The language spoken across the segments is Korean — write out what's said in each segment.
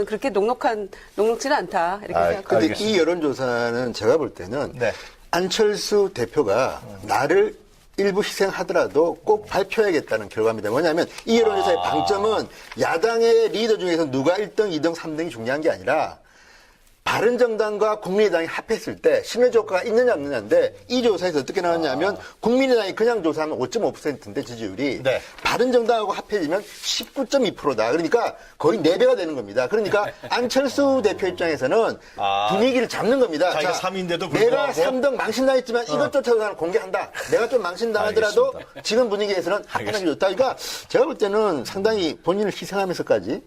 그렇게 녹록지는 않다 이렇게 생각합니다. 근데 이 여론조사는 제가 볼 때는 네. 안철수 대표가 나를 일부 희생하더라도 꼭 발표해야겠다는 결과입니다. 뭐냐면 이 여론조사의 방점은 야당의 리더 중에서 누가 1등, 2등, 3등이 중요한 게 아니라 바른정당과 국민의당이 합했을 때 신뢰 효과가 있느냐 없느냐인데 이 조사에서 어떻게 나왔냐면 국민의당이 그냥 조사하면 5.5%인데 지지율이 네. 바른정당하고 합해지면 19.2%다. 그러니까 거의 4배가 되는 겁니다. 그러니까 안철수 대표 입장에서는 분위기를 잡는 겁니다. 자기가 3위인데도 내가 불구하고 3등 망신당했지만 이것조차도 나는 공개한다. 내가 좀 망신당하더라도 알겠습니다. 지금 분위기에서는 합하는 게 좋다. 그러니까 제가 볼 때는 상당히 본인을 희생하면서까지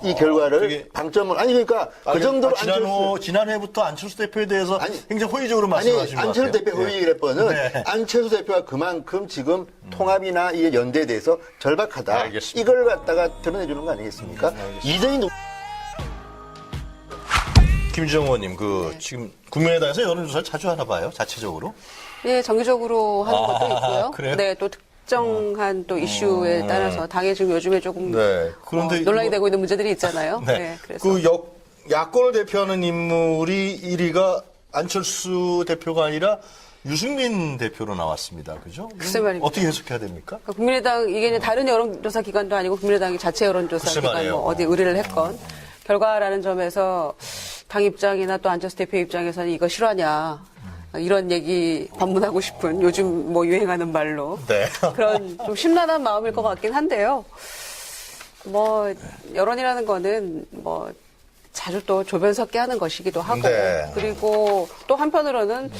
이 결과를 방점을 그러니까 그 정도로 지난해부터 안철수 대표에 대해서 굉장히 호의적으로 아니 말씀하신 것 같아요. 안철수 대표 호의라면은 네. 안철수 대표가 그만큼 지금 통합이나 이 연대에 대해서 절박하다. 알겠습니다. 이걸 갖다가 드러내주는 거 아니겠습니까? 이전이 김주정 의원님, 지금 국민의당에서 여론조사를 자주 하나 봐요, 자체적으로. 예, 정기적으로 하는 것도 있고요. 그래요? 네, 또 특정한 또 이슈에 따라서 당에 지금 요즘에 조금 그런데 논란이 되고 있는 문제들이 있잖아요. 네. 그래서 야권을 대표하는 인물이 1위가 안철수 대표가 아니라 유승민 대표로 나왔습니다. 그죠? 글쎄 말입니다. 어떻게 해석해야 됩니까? 그러니까 국민의당 이게 이제 다른 여론조사 기관도 아니고 국민의당이 자체 여론조사 글쎄 기관 말이에요. 어디 의뢰를 했건 결과라는 점에서 당 입장이나 또 안철수 대표 입장에서는 이거 실화냐 이런 얘기 반문하고 싶은 요즘 유행하는 말로 네. 그런 좀 심란한 마음일 것 같긴 한데요. 여론이라는 거는 자주 또 조변 섞게 하는 것이기도 하고 네. 그리고 또 한편으로는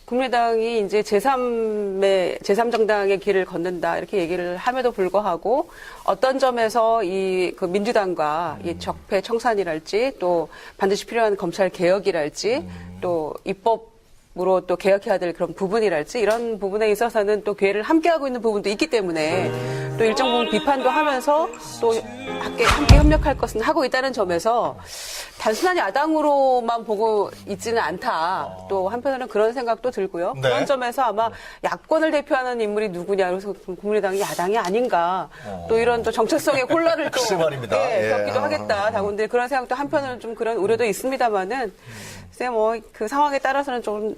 국민의당이 이제 제3정당의 길을 걷는다 이렇게 얘기를 함에도 불구하고 어떤 점에서 그 민주당과 이 적폐 청산이랄지 또 반드시 필요한 검찰 개혁이랄지 또 입법으로 또 개혁해야 될 그런 부분이랄지 이런 부분에 있어서는 또 기회를 함께하고 있는 부분도 있기 때문에 또 일정 부분 비판도 하면서 또 함께 협력할 것은 하고 있다는 점에서 단순한 야당으로만 보고 있지는 않다. 또 한편으로는 그런 생각도 들고요. 네. 그런 점에서 아마 야권을 대표하는 인물이 누구냐. 그래서 국민의당이 야당이 아닌가. 또 이런 또 정체성의 혼란을 또 글쎄 말입니다. 겪기도 하겠다. 당원들 그런 생각도 한편으로는 좀 그런 우려도 있습니다만은 글쎄 그 상황에 따라서는 좀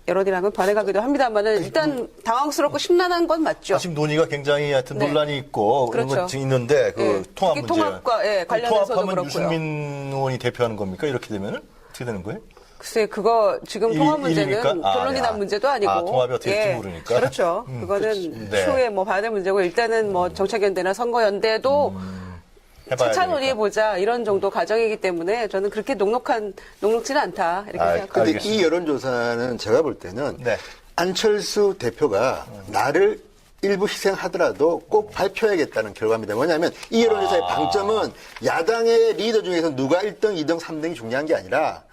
여론이랑은 변해가기도 합니다만은 일단 당황스럽고 심란한 건 맞죠. 지금 논의가 굉장히 하여튼 네. 논란이 있고 그렇죠. 그런 것 있는데 통합 문제. 통합과 관련해서도 통합하면 그렇고요. 유승민 의원이 대표하는 겁니까? 이렇게 되면은 어떻게 되는 거예요? 글쎄, 그거 지금 통합 문제는 일입니까? 결론이 난 문제도 아니고. 통합이 어떻게 될지 모르니까. 그렇죠. 그거는 네. 추후에 봐야 될 문제고 일단은 정책연대나 선거연대도 차차 논의해보자 이런 정도 과정이기 때문에 저는 그렇게 녹록지는 않다 이렇게 생각합니다. 근데 이 여론조사는 제가 볼 때는 안철수 대표가 나를 일부 희생하더라도 꼭 발표해야겠다는 결과입니다. 뭐냐면 이 여론조사의 방점은 야당의 리더 중에서 누가 1등, 2등, 3등이 중요한 게 아니라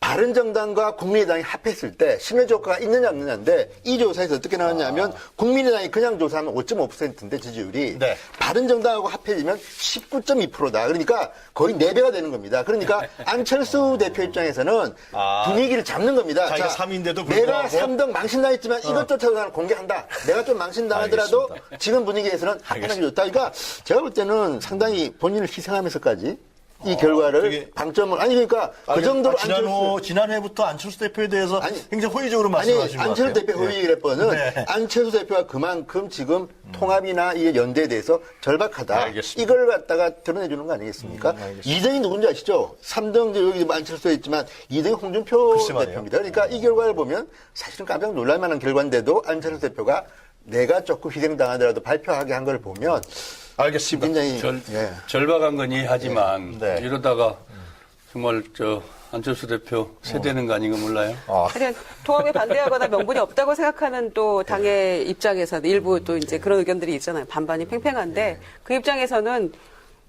바른정당과 국민의당이 합했을 때 신뢰 효과가 있느냐 없느냐인데 이 조사에서 어떻게 나왔냐면 국민의당이 그냥 조사하면 5.5%인데 지지율이 바른정당하고 합해지면 19.2%다. 그러니까 거의 4배가 되는 겁니다. 그러니까 안철수 대표 입장에서는 분위기를 잡는 겁니다. 자기가 3위인데도 내가 불구하고 3등 망신당했지만 이것조차도 나는 공개한다. 내가 좀 망신당하더라도 지금 분위기에서는 하는 게 좋다. 그러니까 제가 볼 때는 상당히 본인을 희생하면서까지 이 결과를 방점을 그러니까 그 정도로 지난해부터 안철수 대표에 대해서 굉장히 호의적으로 말씀하신 것 같아요. 안철수 대표 호의라면은 안철수 대표가 그만큼 지금 통합이나 이 연대에 대해서 절박하다. 알겠습니다. 이걸 갖다가 드러내주는 거 아니겠습니까? 2등이 누군지 아시죠? 3등 여기 안철수에 있지만 2등이 홍준표 대표입니다. 그러니까 이 결과를 보면 사실은 깜짝 놀랄 만한 결과인데도 안철수 대표가 내가 조금 희생당하더라도 발표하게 한 걸 보면 알겠습니다. 굉장히 절박한 건 이해하지만 이러다가 정말 안철수 대표 세대는 거 아닌가 몰라요. 하여튼 통합에 반대하거나 명분이 없다고 생각하는 또 당의 입장에서는 일부 또 이제 그런 의견들이 있잖아요. 반반이 팽팽한데 그 입장에서는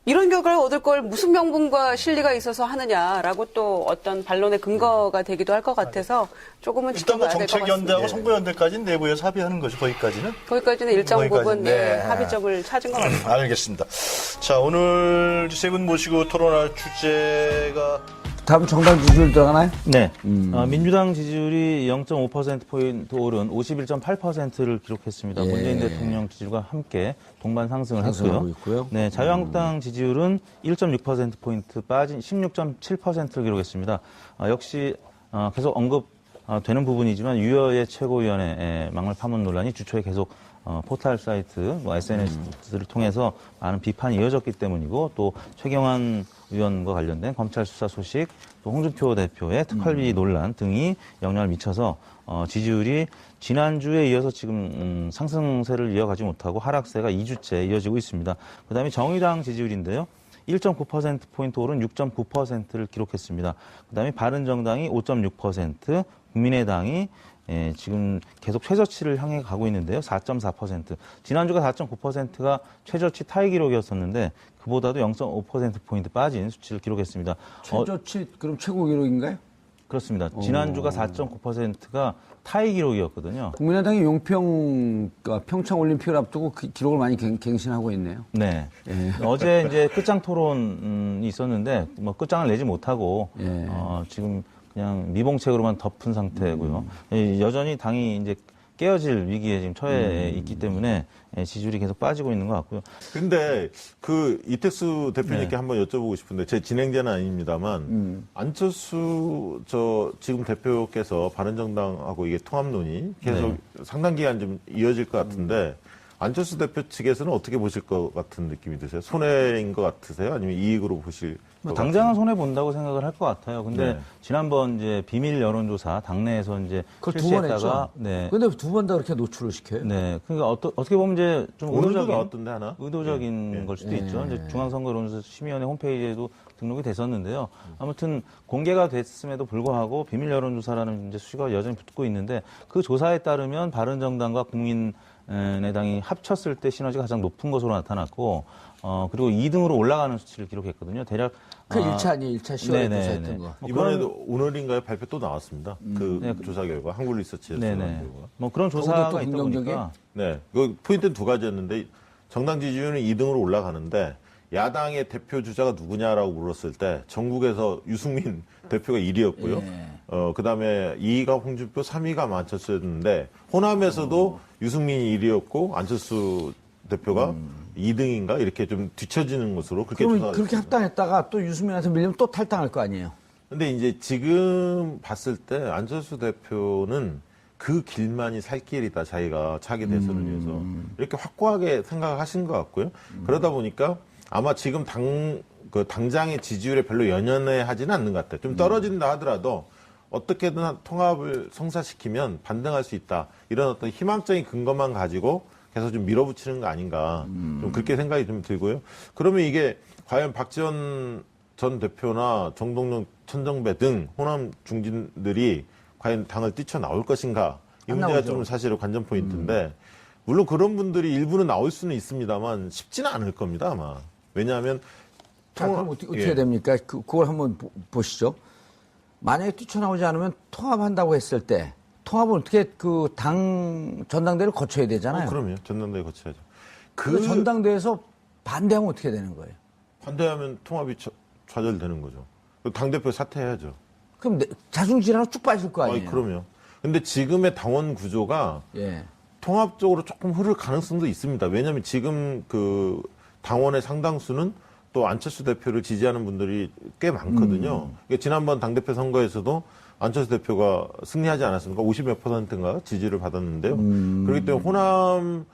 이런 결과를 얻을 걸 무슨 명분과 실리가 있어서 하느냐라고 또 어떤 반론의 근거가 되기도 할 것 같아서 조금은 일단 지켜봐야 될 것 같습니다. 정책연대하고 선거연대까지는 내부에서 합의하는 거죠. 거기까지는 일정 부분 합의점을 찾은 것 같습니다. 알겠습니다. 자, 오늘 세 분 모시고 토론할 주제가 다음 정당 지지율 들어가나요? 네. 민주당 지지율이 0.5%포인트 오른 51.8%를 기록했습니다. 예. 문재인 대통령 지지율과 함께 동반 상승을 상승하고 했고요. 있고요. 네, 자유한국당 지지율은 1.6%포인트 빠진 16.7%를 기록했습니다. 역시 계속 언급되는 부분이지만 유여의 최고위원회 막말 파문 논란이 주초에 계속 포털 사이트, SNS를 통해서 많은 비판이 이어졌기 때문이고 또 최경환 의원과 관련된 검찰 수사 소식, 또 홍준표 대표의 특활비 논란 등이 영향을 미쳐서 지지율이 지난주에 이어서 지금 상승세를 이어가지 못하고 하락세가 2주째 이어지고 있습니다. 그다음에 정의당 지지율인데요. 1.9%포인트 오른 6.9%를 기록했습니다. 그다음에 바른정당이 5.6%, 국민의당이 지금 계속 최저치를 향해 가고 있는데요. 4.4%. 지난주가 4.9%가 최저치 타이 기록이었었는데 그보다도 0.5%포인트 빠진 수치를 기록했습니다. 최저치 그럼 최고 기록인가요? 그렇습니다. 지난주가 4.9%가 타이 기록이었거든요. 국민의당이 평창 올림픽을 앞두고 그 기록을 많이 갱신하고 있네요. 네. 어제 이제 끝장 토론이 있었는데 뭐 끝장을 내지 못하고 지금 그냥 미봉책으로만 덮은 상태고요. 여전히 당이 이제 깨어질 위기에 지금 처해 있기 때문에 지지율이 계속 빠지고 있는 것 같고요. 근데 그 이택수 대표님께 한번 여쭤보고 싶은데 제 진행자는 아닙니다만 안철수 지금 대표께서 바른정당하고 이게 통합론이 계속 상당 기간 좀 이어질 것 같은데 안철수 대표 측에서는 어떻게 보실 것 같은 느낌이 드세요? 손해인 것 같으세요? 아니면 이익으로 보실 것 당장은 손해 본다고 생각을 할 것 같아요. 근데 네. 지난번 이제 비밀 여론조사 당내에서 이제 그걸 두 번 했죠. 실시했다가 네. 근데 두 번 다 그렇게 노출을 시켜요? 네. 그러니까 어떻게 보면 이제 좀 오늘도 나왔던데 하나? 의도적인 걸 수도 있죠. 이제 중앙선거론조사 심의위원회 홈페이지에도 등록이 됐었는데요. 아무튼 공개가 됐음에도 불구하고 비밀 여론조사라는 이제 수식어가 여전히 붙고 있는데 그 조사에 따르면 바른정당과 국민의당이 합쳤을 때 시너지가 가장 높은 것으로 나타났고 그리고 2등으로 올라가는 수치를 기록했거든요. 대략 그 1차 아니에요? 1차 시험에 조사했던 거. 이번에도 오늘인가요? 발표 또 나왔습니다. 그 조사 결과 한국 리서치에서 나온 결과. 뭐 그런 또 조사가 있다 긍정적이에요? 보니까 네, 그 포인트는 두 가지였는데 정당 지지율은 2등으로 올라가는데 야당의 대표 주자가 누구냐라고 물었을 때 전국에서 유승민 대표가 1위였고요. 그다음에 2위가 홍준표, 3위가 안철수였는데 호남에서도 유승민이 1위였고 안철수 대표가 2등인가 이렇게 좀 뒤처지는 것으로 그렇게 그럼 조사가 그렇게 됐습니다. 합당했다가 또 유승민한테 밀리면 또 탈당할 거 아니에요? 근데 이제 지금 봤을 때 안철수 대표는 그 길만이 살 길이다. 자기가 차기 대선을 위해서. 이렇게 확고하게 생각하신 것 같고요. 그러다 보니까 아마 지금 당장의 지지율에 별로 연연해 하지는 않는 것 같아요. 좀 떨어진다 하더라도 어떻게든 통합을 성사시키면 반등할 수 있다. 이런 어떤 희망적인 근거만 가지고 계속 좀 밀어붙이는 거 아닌가. 좀 그렇게 생각이 좀 들고요. 그러면 이게 과연 박지원 전 대표나 정동영, 천정배 등 호남 중진들이 과연 당을 뛰쳐나올 것인가. 이 문제가 좀 사실은 관전 포인트인데 물론 그런 분들이 일부는 나올 수는 있습니다만 쉽지는 않을 겁니다, 아마. 왜냐하면 자, 그럼 어떻게 됩니까? 그걸 한번 보시죠. 만약에 뛰쳐나오지 않으면 통합한다고 했을 때 통합은 어떻게 그 전당대회를 거쳐야 되잖아요. 그럼요. 전당대회 거쳐야죠. 그 전당대회에서 반대하면 어떻게 되는 거예요? 반대하면 통합이 좌절되는 거죠. 당대표 사퇴해야죠. 그럼 자중질환으로 쭉 빠질 거 아니에요? 그럼요. 근데 지금의 당원 구조가 통합적으로 조금 흐를 가능성도 있습니다. 왜냐하면 지금 그 당원의 상당수는 또 안철수 대표를 지지하는 분들이 꽤 많거든요. 그러니까 지난번 당대표 선거에서도 안철수 대표가 승리하지 않았습니까? 50몇 %인가 지지를 받았는데요. 그렇기 때문에 호남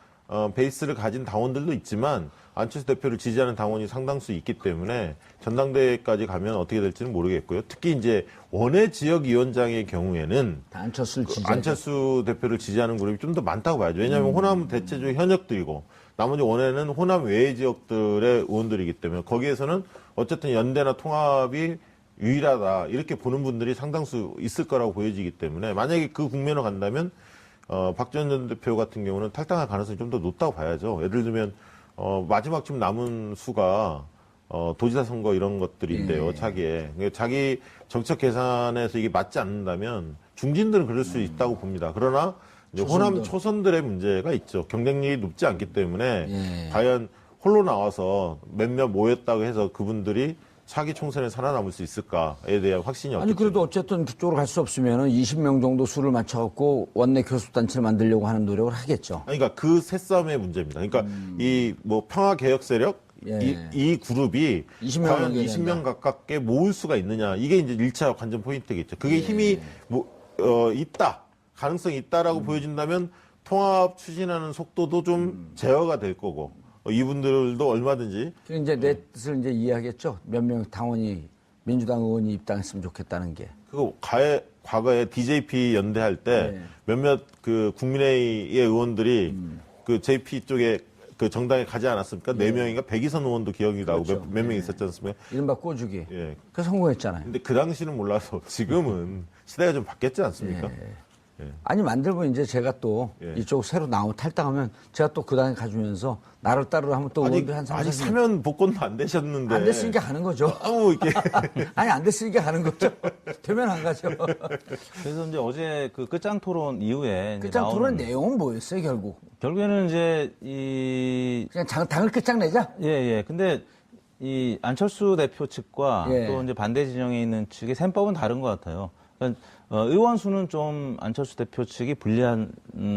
베이스를 가진 당원들도 있지만 안철수 대표를 지지하는 당원이 상당수 있기 때문에 전당대회까지 가면 어떻게 될지는 모르겠고요. 특히 이제 원외 지역위원장의 경우에는 안철수 대표를 지지하는 그룹이 좀 더 많다고 봐야죠. 왜냐하면 호남은 대체적으로 현역들이고 나머지 원외는 호남 외의 지역들의 의원들이기 때문에 거기에서는 어쨌든 연대나 통합이 유일하다 이렇게 보는 분들이 상당수 있을 거라고 보여지기 때문에 만약에 그 국면으로 간다면 박지원 전 대표 같은 경우는 탈당할 가능성이 좀 더 높다고 봐야죠. 예를 들면 마지막 지금 남은 수가 도지사 선거 이런 것들인데요. 차기에 자기 정책 계산에서 이게 맞지 않는다면 중진들은 그럴 수 있다고 봅니다. 그러나 이제 호남 초선들의 문제가 있죠. 경쟁력이 높지 않기 때문에 과연 홀로 나와서 몇몇 모였다고 해서 그분들이 차기 총선에 살아남을 수 있을까에 대한 확신이 없기 아니, 그래도 때문에. 어쨌든 그쪽으로 갈 수 없으면 20명 정도 수를 맞춰갖고 원내 교섭단체를 만들려고 하는 노력을 하겠죠. 아니, 그러니까 그 새싸움의 문제입니다. 그러니까 이 뭐 평화 개혁 세력 예. 이 그룹이 20명 과연 넘겨야 20명 된다. 가깝게 모을 수가 있느냐. 이게 이제 1차 관전 포인트겠죠. 그게 힘이 있다. 가능성이 있다라고 보여진다면 통합 추진하는 속도도 좀 제어가 될 거고 이분들도 얼마든지 그리고 이제 내 뜻을 이제 이해하겠죠. 몇 명 당원이 민주당 의원이 입당했으면 좋겠다는 게. 그거 과거에 DJP 연대할 때 네. 몇몇 그 국민의의 의원들이 그 JP 쪽에 그 정당에 가지 않았습니까? 4명인가 백이선 의원도 기억이 나고 그렇죠. 몇 명 있었지 않습니까? 이른바 꼬주기. 예. 그래서 성공했잖아요. 근데 그 당시는 몰라서 지금은 시대가 좀 바뀌었지 않습니까? 아니, 만들고 이제 제가 또 예. 이쪽 새로 나오고 탈당하면 제가 또 그 당에 가주면서 나를 따르러 하면 또 아니, 의원들 한 3, 아직 4명. 사면 복권도 안 되셨는데. 안 됐으니까 가는 거죠. 아무 이렇게. 아니, 안 됐으니까 가는 거죠. 되면 안 가죠. 그래서 이제 어제 그 끝장 토론 이후에 이제 끝장 토론 나오는- 내용은 뭐였어요, 결국? 결국에는 이제 그냥 당을 끝장내자? 예. 근데 이 안철수 대표 측과 예. 또 이제 반대 진영에 있는 측의 셈법은 다른 것 같아요. 그러니까 의원 수는 좀 안철수 대표 측이 불리한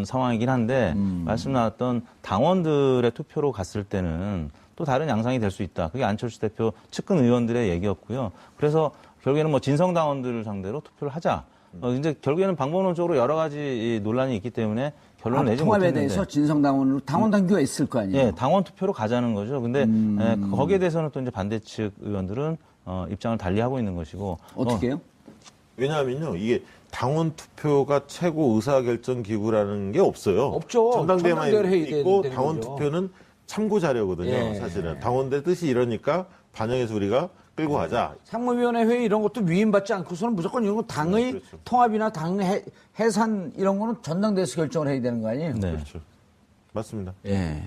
상황이긴 한데 말씀 나왔던 당원들의 투표로 갔을 때는 또 다른 양상이 될 수 있다. 그게 안철수 대표 측근 의원들의 얘기였고요. 그래서 결국에는 뭐 진성 당원들을 상대로 투표를 하자. 이제 결국에는 방법론적으로 여러 가지 논란이 있기 때문에 결론을 내지 통합에 못했는데. 대해서 진성당원으로 당원 당규가 있을 거 아니에요? 예, 당원 투표로 가자는 거죠. 근데 거기에 대해서는 또 이제 반대 측 의원들은 입장을 달리하고 있는 것이고. 어떻게 해요? 왜냐하면요, 이게 당원 투표가 최고 의사결정 기구라는 게 없어요. 없죠. 전당대회만 전당대회를 해야 있고 되는 당원 거죠. 투표는 참고 자료거든요. 예. 사실은 당원들 뜻이 이러니까 반영해서 우리가 끌고 가자. 상무위원회 회의 이런 것도 위임받지 않고서는 무조건 이런 거 당의 그렇죠. 통합이나 당 해산 이런 거는 전당대회에서 결정을 해야 되는 거 아니에요? 네. 그렇죠. 맞습니다. 예.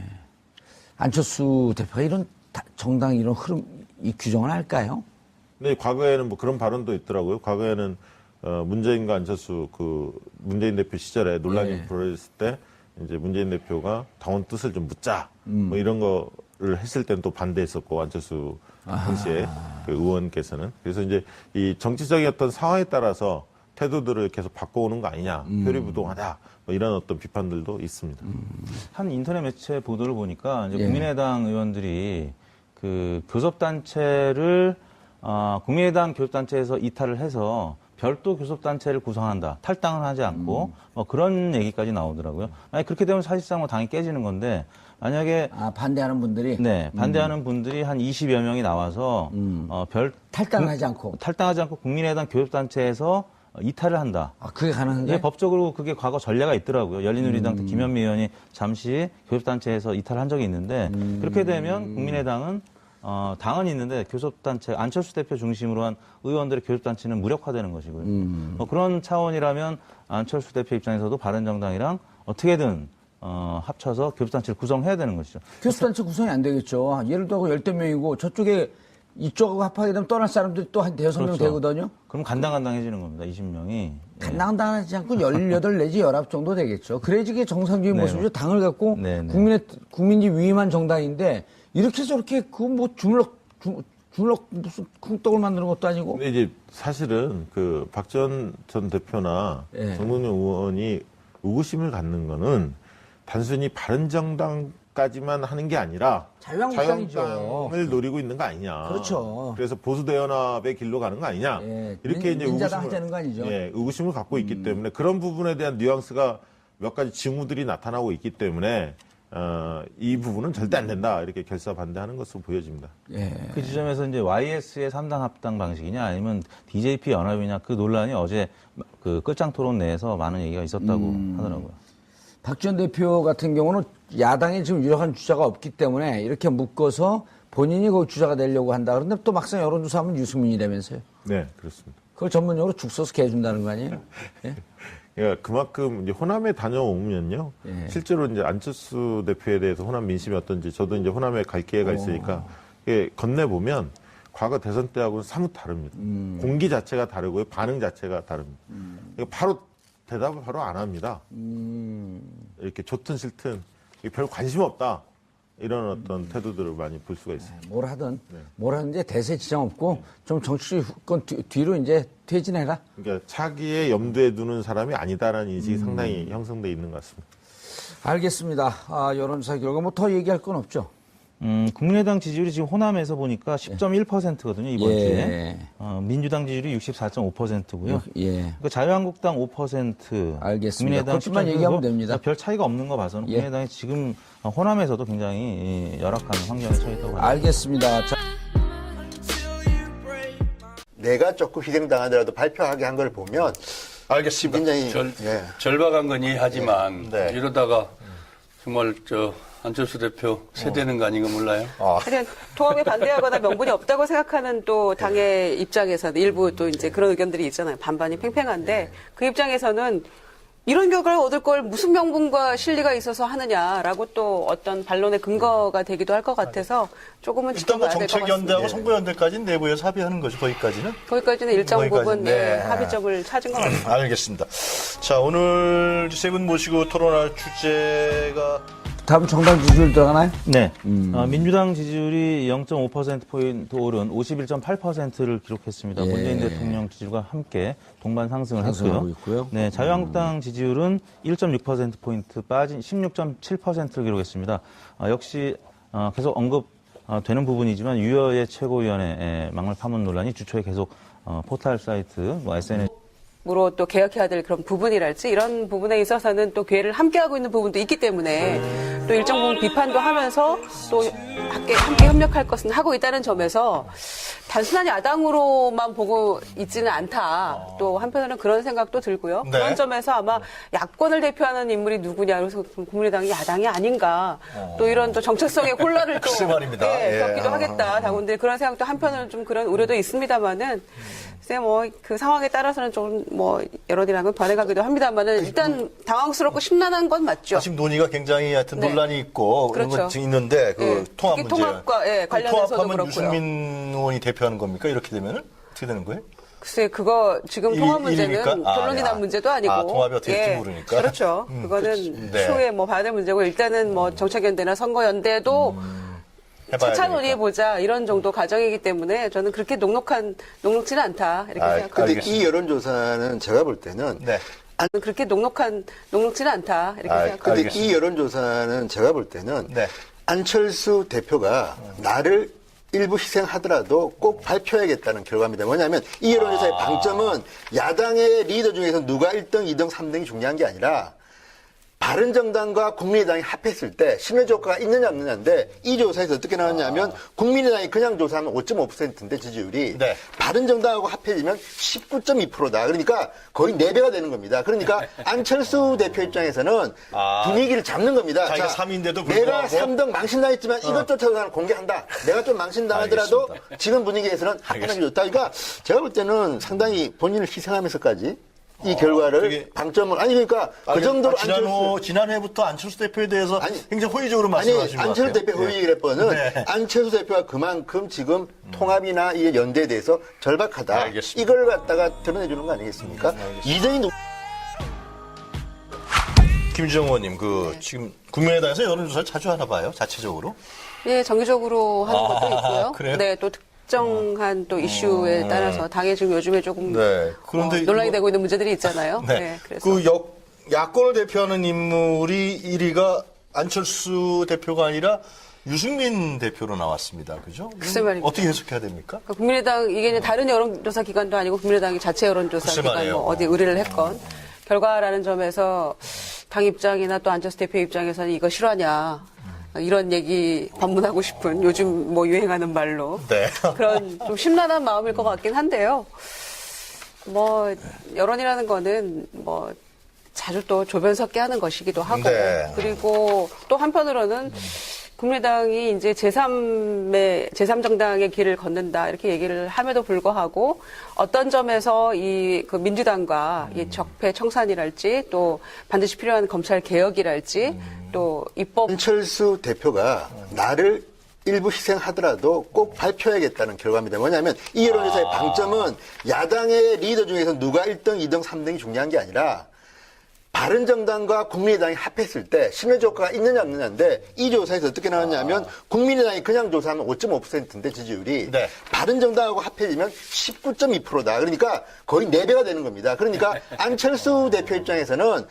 안철수 대표가 이런 정당 이런 흐름, 이 규정을 할까요? 근데 과거에는 뭐 그런 발언도 있더라고요. 과거에는 문재인과 안철수 문재인 대표 시절에 논란이 예. 불어졌을 때 이제 문재인 대표가 당원 뜻을 좀 묻자 뭐 이런 거를 했을 때는 또 반대했었고 안철수 당시에 그 의원께서는 그래서 이제 이 정치적인 어떤 상황에 따라서 태도들을 계속 바꿔오는 거 아니냐 표리부동하다 뭐 이런 어떤 비판들도 있습니다. 한 인터넷 매체 보도를 보니까 이제 예. 국민의당 의원들이 그 교섭단체를 국민의당 교섭단체에서 이탈을 해서 별도 교섭단체를 구성한다. 탈당을 하지 않고 뭐 그런 얘기까지 나오더라고요. 만약 그렇게 되면 사실상 뭐 당이 깨지는 건데 만약에 반대하는 분들이 네, 반대하는 분들이 한 20여 명이 나와서 탈당을 하지 않고. 탈당하지 않고 국민의당 교섭단체에서 이탈을 한다. 그게 가능한가요? 예, 법적으로 그게 과거 전례가 있더라고요. 열린우리당 때 김현미 의원이 잠시 교섭단체에서 이탈한 적이 있는데 그렇게 되면 국민의당은 당은 있는데 교섭단체 안철수 대표 중심으로 한 의원들의 교섭단체는 무력화되는 것이고요. 뭐 그런 차원이라면 안철수 대표 입장에서도 바른정당이랑 어떻게든 합쳐서 교섭단체를 구성해야 되는 것이죠. 교섭단체 구성이 안 되겠죠. 예를 들어 10명이고 저쪽에 이쪽하고 합하게 되면 떠날 사람들이 또 한 5명 그렇죠. 되거든요. 그럼 간당간당해지는 겁니다. 20명이. 간당간당하지 않고 18 내지 19 정도 되겠죠. 그래야지 이게 정상적인 네. 모습이죠. 당을 갖고 네. 국민이 위임한 정당인데 이렇게 저렇게 그 뭐 주물럭 무슨 쿵떡을 만드는 것도 아니고. 근데 이제 사실은 그 박지원 전 대표나 예. 정동영 의원이 의구심을 갖는 거는 단순히 바른정당까지만 하는 게 아니라 자유한국당이죠. 자유한국당을 노리고 있는 거 아니냐. 그렇죠. 그래서 보수대연합의 길로 가는 거 아니냐. 예. 이렇게 이제 민자당 하자는 거 아니죠. 예, 의구심을 갖고 있기 때문에 그런 부분에 대한 뉘앙스가 몇 가지 징후들이 나타나고 있기 때문에 이 부분은 절대 안 된다 이렇게 결사 반대하는 것으로 보여집니다. 예. 그 지점에서 이제 YS의 3당 합당 방식이냐 아니면 DJP 연합이냐 그 논란이 어제 그 끝장 토론 내에서 많은 얘기가 있었다고 하더라고요. 박지원 대표 같은 경우는 야당에 지금 유력한 주자가 없기 때문에 이렇게 묶어서 본인이 그 주자가 되려고 한다. 그런데 또 막상 여론조사하면 유승민이라면서요. 네, 그렇습니다. 그걸 전문용어로 죽 써서 개준다는 거 아니에요? 예? 그러니까 그만큼 이제 호남에 다녀오면요. 예. 실제로 이제 안철수 대표에 대해서 호남 민심이 어떤지 저도 이제 호남에 갈 기회가 있으니까 이게 건네보면 과거 대선 때하고는 사뭇 다릅니다. 공기 자체가 다르고요. 반응 자체가 다릅니다. 그러니까 바로 대답을 바로 안 합니다. 이렇게 좋든 싫든 별 관심 없다. 이런 어떤 태도들을 많이 볼 수가 있습니다. 뭘 하든 이제 대세 지장 없고 좀 정치권 뒤로 이제 퇴진해라. 그러니까 차기에 염두에 두는 사람이 아니다라는 인식이 상당히 형성돼 있는 것 같습니다. 알겠습니다. 여론조사 결과 뭐 더 얘기할 건 없죠. 국민의당 지지율이 지금 호남에서 보니까 10.1%거든요, 이번 예. 주에. 민주당 지지율이 64.5%고요. 예. 그러니까 자유한국당 5%. 알겠습니다. 국민의당 그것만 10.9%. 얘기하면 됩니다. 별 차이가 없는 거 봐서는 예. 국민의당이 지금 호남에서도 굉장히 열악한 환경에 처해 있다고 합니다. 알겠습니다. 자, 내가 조금 희생당하더라도 발표하게 한 걸 보면 알겠습니다. 굉장히 절박한 건 이해하지만 이러다가 정말 안철수 대표 세대는 거 아닌가 몰라요. 하여튼 통합에 반대하거나 명분이 없다고 생각하는 또 당의 입장에서는 일부 또 이제 그런 의견들이 있잖아요. 반반이 팽팽한데 그 입장에서는 이런 결과를 얻을 걸 무슨 명분과 실리가 있어서 하느냐라고 또 어떤 반론의 근거가 되기도 할 것 같아서 조금은 일단 뭐 지켜봐야 될 것 같습니다. 정책연대하고 선거연대까지는 내부에서 합의하는 거죠, 거기까지는? 거기까지는 일정 거기까지는, 부분 네. 합의점을 찾은 것 같습니다. 알겠습니다. 자, 오늘 세 분 모시고 토론할 주제가 다음 정당 지지율 들어가나요? 네. 민주당 지지율이 0.5%포인트 오른 51.8%를 기록했습니다. 예. 문재인 대통령 지지율과 함께 동반 상승을 상승하고 했고요. 있고요. 네, 자유한국당 지지율은 1.6%포인트 빠진 16.7%를 기록했습니다. 역시 계속 언급되는 부분이지만 유여의 최고위원회 막말 파문 논란이 주초에 계속 포털 사이트, SNS 으로 또 개혁해야 될 그런 부분이랄지 이런 부분에 있어서는 또 기회를 함께하고 있는 부분도 있기 때문에 또 일정 부분 비판도 하면서 또 함께 협력할 것은 하고 있다는 점에서 단순한 야당으로만 보고 있지는 않다. 또 한편으로는 그런 생각도 들고요. 네. 그런 점에서 아마 야권을 대표하는 인물이 누구냐 그래서 국민의당이 야당이 아닌가 또 이런 또 정체성의 혼란을 또 글쎄 말입니다. 예. 겪기도 하겠다. 당원들이 그런 생각도 한편으로는 좀 그런 우려도 있습니다만은 글쎄 뭐 그 상황에 따라서는 좀 뭐 여론이라면 변해가기도 합니다만은 일단 당황스럽고 심란한 건 맞죠. 지금 논의가 굉장히 하여튼 네. 논란이 있고 그런 그렇죠. 건 지금 있는데 그 예. 통합 특히 문제. 통합과 관련해서도 통합하면 그렇고요. 유승민 의원이 대표하는 겁니까? 이렇게 되면은 어떻게 되는 거예요? 글쎄 그거 지금 통합 문제는 일입니까? 결론이 난 문제도 아니고 통합이 어떻게 될지 모르니까. 그렇죠. 그거는 네. 추후에 뭐 봐야 될 문제고 일단은 뭐 정책연대나 선거연대도 해봐야 차차 되니까. 논의해보자 이런 정도 과정이기 때문에 저는 그렇게 녹록지는 않다 이렇게 생각합니다. 근데 알겠습니다. 이 여론조사는 제가 볼 때는 네. 저는 그렇게 녹록지는 않다 이렇게 생각합니다. 근데 알겠습니다. 이 여론조사는 제가 볼 때는 네. 안철수 대표가 나를 일부 희생하더라도 꼭 발표해야겠다는 결과입니다. 뭐냐면 이 여론조사의 방점은 야당의 리더 중에서 누가 1등, 2등, 3등이 중요한 게 아니라 바른정당과 국민의당이 합했을 때 신뢰 효과가 있느냐 없느냐인데 이 조사에서 어떻게 나왔냐면 국민의당이 그냥 조사하면 5.5%인데 지지율이 네. 바른정당하고 합해지면 19.2%다. 그러니까 거의 4배가 되는 겁니다. 그러니까 안철수 대표 입장에서는 분위기를 잡는 겁니다. 자기가 3위인데도 내가 불구하고 3등 망신당했지만 이것조차도 나는 공개한다. 내가 좀 망신당하더라도 알겠습니다. 지금 분위기에서는 합하는 게 좋다. 그러니까 제가 볼 때는 상당히 본인을 희생하면서까지 이 결과를 되게- 방점을 그러니까 그 정도로 지난해부터 안철수 대표에 대해서 아니, 굉장히 호의적으로 아니 말씀하신 것 같아요. 안철수 대표 예. 호의 래퍼는 네. 안철수 대표가 그만큼 지금 통합이나 이 연대에 대해서 절박하다. 알겠습니다. 이걸 갖다가 드러내주는 거 아니겠습니까? 이전이 누 김주정 의원님, 지금 국민의당에서 여론조사를 자주 하나 봐요, 자체적으로. 예, 정기적으로 하는 것도 있고요. 그래요? 네, 또 특정한 또 이슈에 따라서 당에 지금 요즘에 조금 네. 그런데 논란이 이거- 되고 있는 문제들이 있잖아요. 네. 그래서 야권을 대표하는 인물이 1위가 안철수 대표가 아니라 유승민 대표로 나왔습니다. 그죠? 글쎄 말입니다. 어떻게 해석해야 됩니까? 그러니까 국민의당 이게 이제 다른 여론조사 기관도 아니고 국민의당이 자체 여론조사 글쎄 기관 말이에요. 뭐 어디 의뢰를 했건 결과라는 점에서 당 입장이나 또 안철수 대표 입장에서는 이거 실화냐 이런 얘기 반문하고 싶은 요즘 뭐 유행하는 말로 네. 그런 좀 심란한 마음일 것 같긴 한데요. 뭐 여론이라는 거는 뭐 자주 또 조변 섞게 하는 것이기도 하고 네. 그리고 또 한편으로는 국민의당이 이제 제3정당의 길을 걷는다 이렇게 얘기를 함에도 불구하고 어떤 점에서 이 그 민주당과 이 적폐 청산이랄지 또 반드시 필요한 검찰 개혁이랄지 또 입법 안철수 대표가 나를 일부 희생하더라도 꼭 발표해야겠다는 결과입니다. 뭐냐면 이 여론조사의 방점은 야당의 리더 중에서 누가 1등, 2등, 3등이 중요한 게 아니라 바른정당과 국민의당이 합했을 때 시너지 효과가 있느냐 없느냐인데 이 조사에서 어떻게 나왔냐면 국민의당이 그냥 조사하면 5.5%인데 지지율이 네. 바른정당하고 합해지면 19.2%다. 그러니까 거의 4배가 되는 겁니다. 그러니까 안철수 대표 입장에서는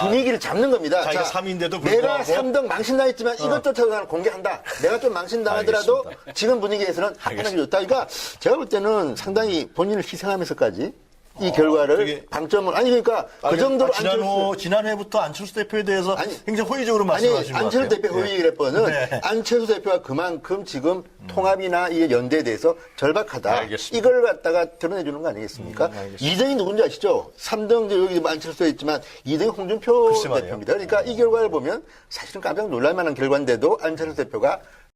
분위기를 잡는 겁니다. 자기가 3위인데도 내가 불구하고 3등 망신당했지만 이것조차도 나는 공개한다. 내가 좀 망신당하더라도 알겠습니다. 지금 분위기에서는 합하는 게 좋다. 그러니까 제가 볼 때는 상당히 본인을 희생하면서까지 이 결과를 되게- 방점을 아니 그러니까 그 정도로 지난해부터 안철수 대표에 대해서 아니, 굉장히 호의적으로 아니 말씀하신 것 같아요. 안철수 대표 호의기래퍼는 네. 안철수 대표가 그만큼 지금 통합이나 이 연대에 대해서 절박하다. 알겠습니다. 이걸 갖다가 드러내주는 거 아니겠습니까? 2등이 누군지 아시죠? 3등 여기 안철수에 있지만 2등이 홍준표 글쎄 말이에요. 대표입니다. 그러니까 이 결과를 보면 사실은 깜짝 놀랄 만한 결과인데도 안철수 대표가